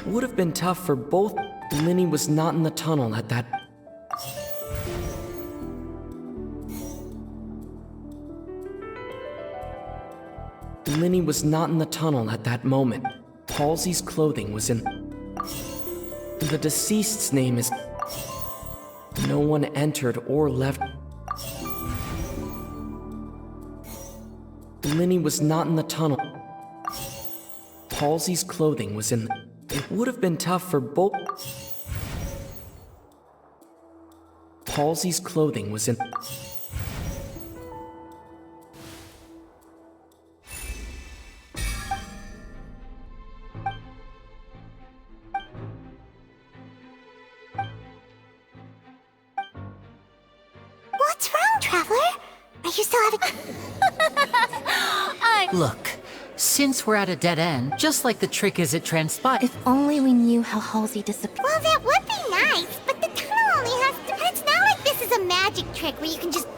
would have been tough for both. Linny was not in the tunnel at that. Linny was not in the tunnel at that moment. Halsey's clothing was in. The deceased's name is. No one entered or left. Linny was not in the tunnel. Halsey's clothing was in. It would have been tough for both. Halsey's clothing was in. What's wrong, Traveler? Are you still having... Look, since we're at a dead end, just like the trick as it transpired. If only we knew how Halsey disappeared. Well, that would be nice, but the tunnel only has to... But it's not like this is a magic trick where you can just...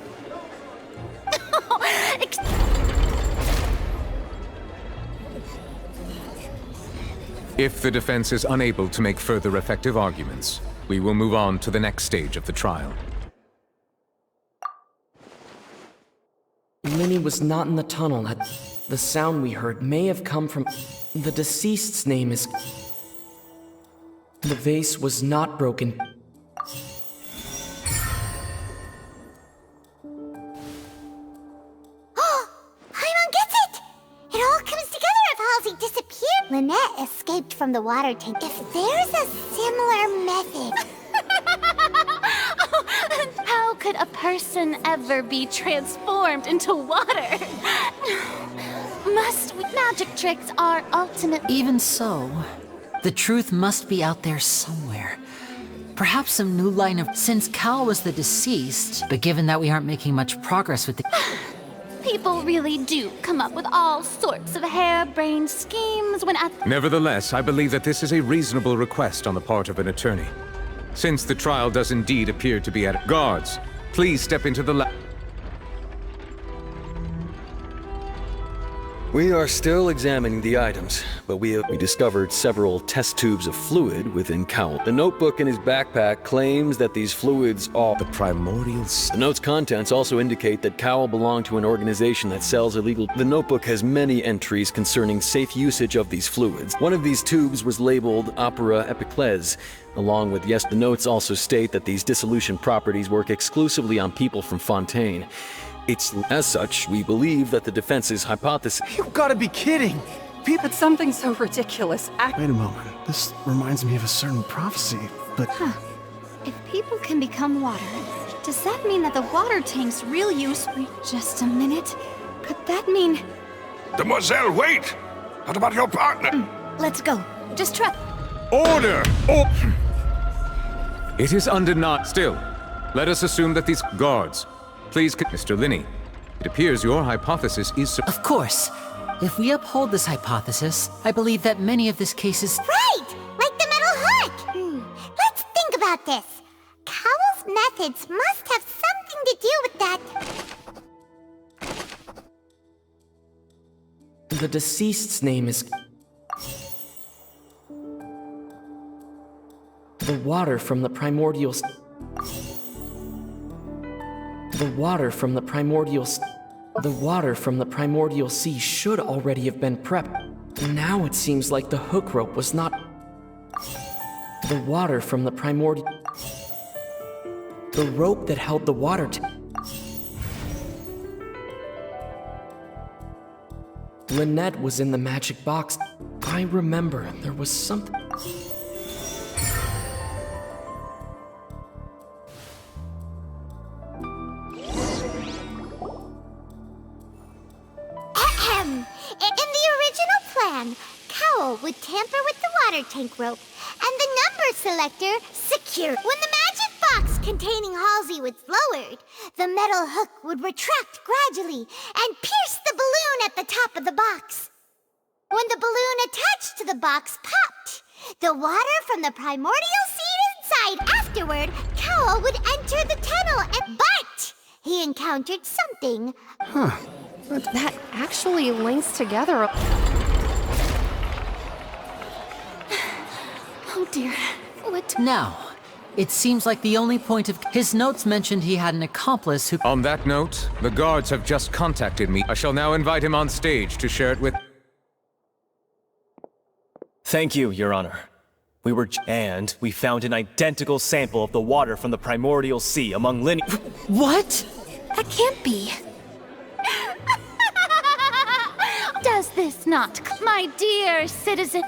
If the defense is unable to make further effective arguments, we will move on to the next stage of the trial. Linny was not in the tunnel. The sound we heard may have come from. The deceased's name is. The vase was not broken. Paimon gets it! It all comes together if Halsey disappeared. Lynette escaped from the water tank. If there's a similar method... How could a person ever be transformed into water? Magic tricks are ultimate. Even so, the truth must be out there somewhere. Perhaps some new line of... Since Cal was the deceased, but given that we aren't making much progress with the... People really do come up with all sorts of harebrained schemes when at... Nevertheless, I believe that this is a reasonable request on the part of an attorney. Since the trial does indeed appear to be at... Guards, please step into the lab. We are still examining the items, but we discovered several test tubes of fluid within Cowell. The notebook in his backpack claims that these fluids are The primordials. The note's contents also indicate that Cowell belonged to an organization that sells illegal... The notebook has many entries concerning safe usage of these fluids. One of these tubes was labeled Opera Epiclese. Along with the notes also state that these dissolution properties work exclusively on people from Fontaine. As such, we believe that the defense's hypothesis... You've got to be kidding! But something so ridiculous. Wait a moment. This reminds me of a certain prophecy, but... If people can become water, does that mean that the water tank's real use... Wait just a minute. Could that mean... Demoiselle, wait! What about your partner? Let's go. Just try... Order! Oh. It is undeniable. Still, let us assume that these guards... Please, Mr. Linny, it appears your hypothesis is... Of course. If we uphold this hypothesis, I believe that many of this case is... Right! Like the metal hook! Let's think about this. Cowell's methods must have something to do with that. The deceased's name is. The water from the primordials. The water from the primordials. The water from the primordial sea should already have been prepped. Now it seems like the hook rope was not. The water from the primordial. The rope that held the water Lynette was in the magic box. I remember there was something. Cowell would tamper with the water tank rope, and the number selector secured. When the magic box containing Halsey was lowered, the metal hook would retract gradually and pierce the balloon at the top of the box. When the balloon attached to the box popped, the water from the primordial seed inside. Afterward, Cowell would enter the tunnel, but he encountered something. That actually links together. dear. What? Now, it seems like the only point of his notes mentioned he had an accomplice who... On that note, the guards have just contacted me. I shall now invite him on stage to share it with... Thank you, Your Honor. And we found an identical sample of the water from the primordial sea among What? That can't be. Does this not, my dear citizen?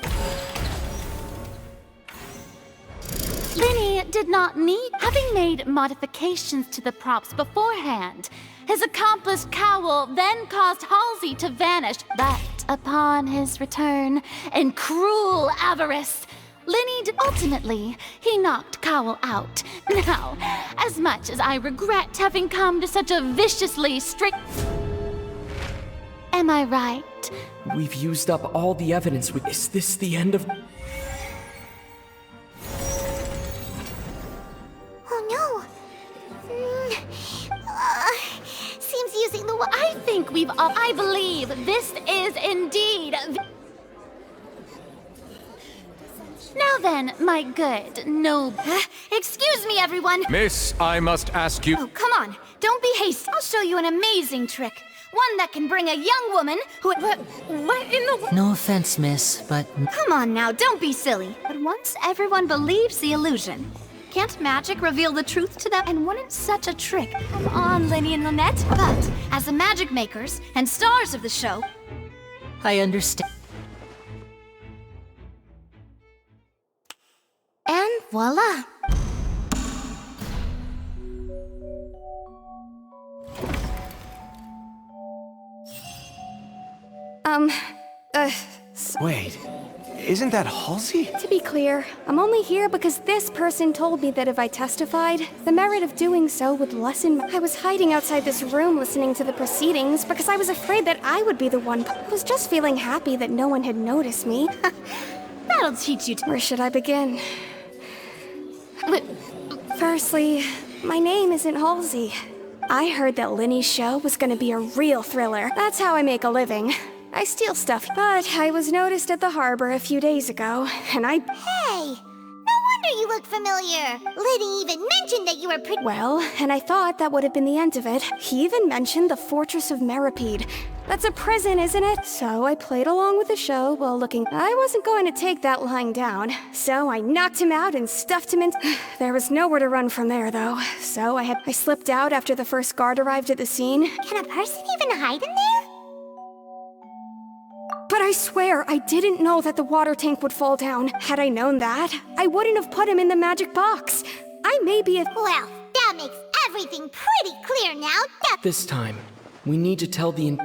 Linny did not need, having made modifications to the props beforehand. His accomplice Cowl then caused Halsey to vanish, but upon his return, in cruel avarice, ultimately, he knocked Cowl out. Now, as much as I regret having come to such a viciously strict... Am I right? We've used up all the evidence. Is this the end of... Oh no. Seems using the I think we've all... I believe this is indeed... Now then, my good, noble... Excuse me, everyone! Miss, I must ask you... Oh, come on. Don't be hasty. I'll show you an amazing trick. One that can bring a young woman who... What in the... No offense, miss, but... Come on now, don't be silly. But once everyone believes the illusion, can't magic reveal the truth to them? And wouldn't such a trick... Come on, Linny and Lynette. But, as the magic makers and stars of the show... I understand. And voila. Wait, isn't that Halsey? To be clear, I'm only here because this person told me that if I testified, the merit of doing so would lessen I was hiding outside this room listening to the proceedings because I was afraid that I would be the one. I was just feeling happy that no one had noticed me. That'll teach you to... Where should I begin? Firstly, my name isn't Halsey. I heard that Linny's show was gonna be a real thriller. That's how I make a living. I steal stuff, but I was noticed at the harbor a few days ago, and Hey! No wonder you look familiar. Liddy even mentioned that you were pretty... Well, and I thought that would have been the end of it. He even mentioned the Fortress of Meripede. That's a prison, isn't it? So I played along with the show while looking. I wasn't going to take that lying down, so I knocked him out and stuffed him in... There was nowhere to run from there, though, so I slipped out after the first guard arrived at the scene. Can a person even hide in there? But I swear, I didn't know that the water tank would fall down. Had I known that, I wouldn't have put him in the magic box. I may be a... Well, that makes everything pretty clear now. This time, we need to tell the...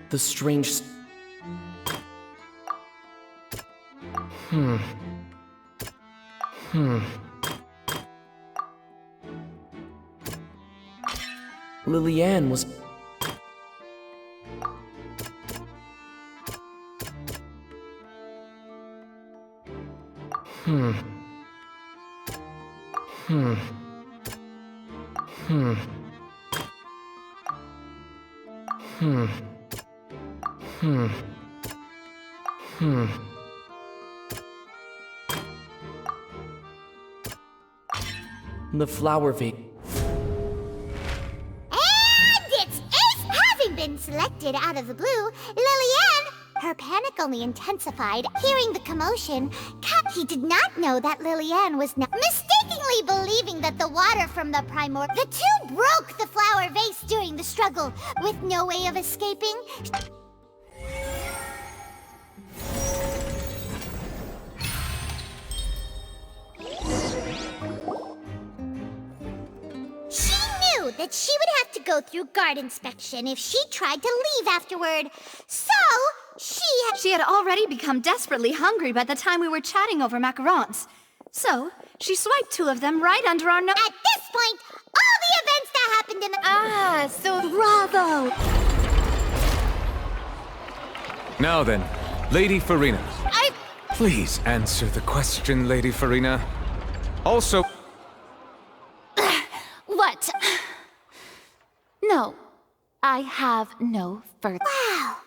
The strange... Lillian was... The flower vase. And it's Ace! Having been selected out of the blue, Lillian, her panic only intensified. Hearing the commotion, he did not know that Lillian was now mistakenly believing that the water from the the two broke the flower vase during the struggle, with no way of escaping. That she would have to go through guard inspection if she tried to leave afterward. So, She had already become desperately hungry by the time we were chatting over macarons. So, she swiped 2 of them right under our nose. At this point, all the events that happened happened in the— so bravo! Now then, Lady Farina. Please answer the question, Lady Farina. Also... What? No, I have no further. Wow!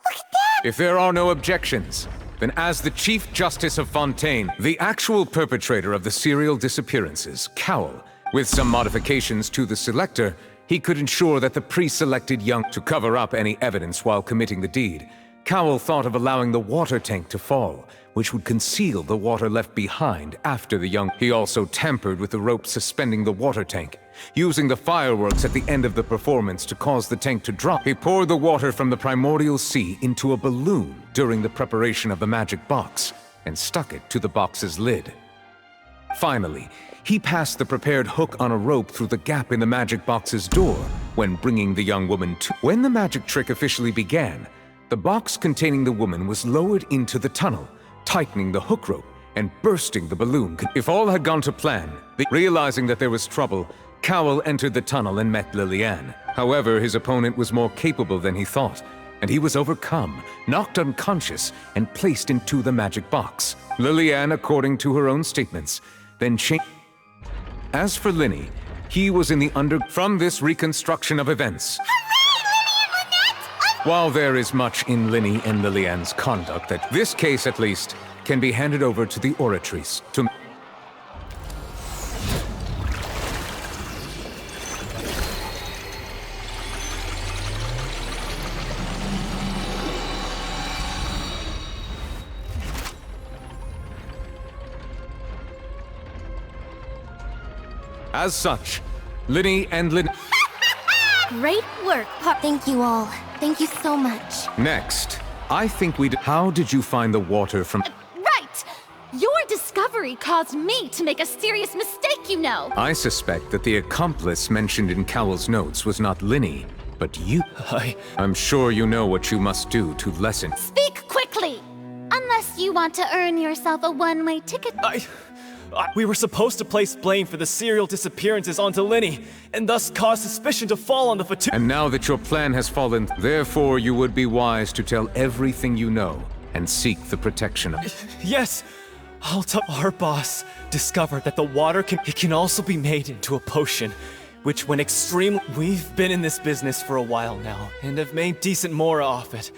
Look at that! If there are no objections, then as the Chief Justice of Fontaine, the actual perpetrator of the serial disappearances, Cowell, with some modifications to the selector, he could ensure that the pre-selected young to cover up any evidence while committing the deed. Cowell thought of allowing the water tank to fall, which would conceal the water left behind after the young. He also tampered with the rope suspending the water tank, using the fireworks at the end of the performance to cause the tank to drop. He poured the water from the primordial sea into a balloon during the preparation of the magic box, and stuck it to the box's lid. Finally, he passed the prepared hook on a rope through the gap in the magic box's door when bringing the young woman to. When the magic trick officially began, the box containing the woman was lowered into the tunnel, tightening the hook rope and bursting the balloon. If all had gone to plan, realizing that there was trouble, Cowell entered the tunnel and met Liliane. However, his opponent was more capable than he thought, and he was overcome, knocked unconscious, and placed into the magic box. Liliane, according to her own statements, then changed. As for Linny, he was in the From this reconstruction of events. While there is much in Linny and Liliane's conduct that this case, at least, can be handed over to the Oratrice to... As such, Linny and Great work, Thank you all. Thank you so much. Next, I think How did you find the water from... Right! Your discovery caused me to make a serious mistake, you know! I suspect that the accomplice mentioned in Cowell's notes was not Linny, but you. I'm sure you know what you must do to lessen... Speak quickly! Unless you want to earn yourself a one-way ticket. We were supposed to place blame for the serial disappearances onto Linny, and thus cause suspicion to fall on the Fatu- And now that your plan has fallen, therefore you would be wise to tell everything you know, and seek the protection of... Yes! I'll tell our boss discovered that the water can also be made into a potion, which when extremely... We've been in this business for a while now, and have made decent more off it.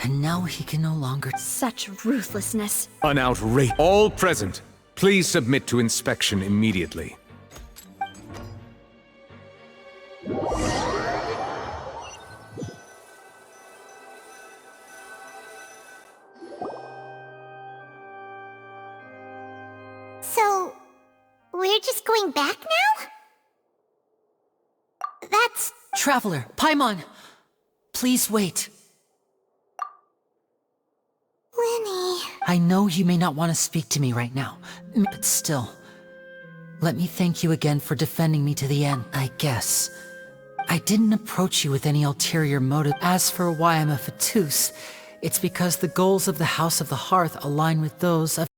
And now he can no longer... Such ruthlessness. An outrage. All present, please submit to inspection immediately. So, we're just going back now? That's... Traveler, Paimon! Please wait. Linny... I know you may not want to speak to me right now, but still, let me thank you again for defending me to the end. I guess I didn't approach you with any ulterior motive. As for why I'm a Fatus, it's because the goals of the House of the Hearth align with those of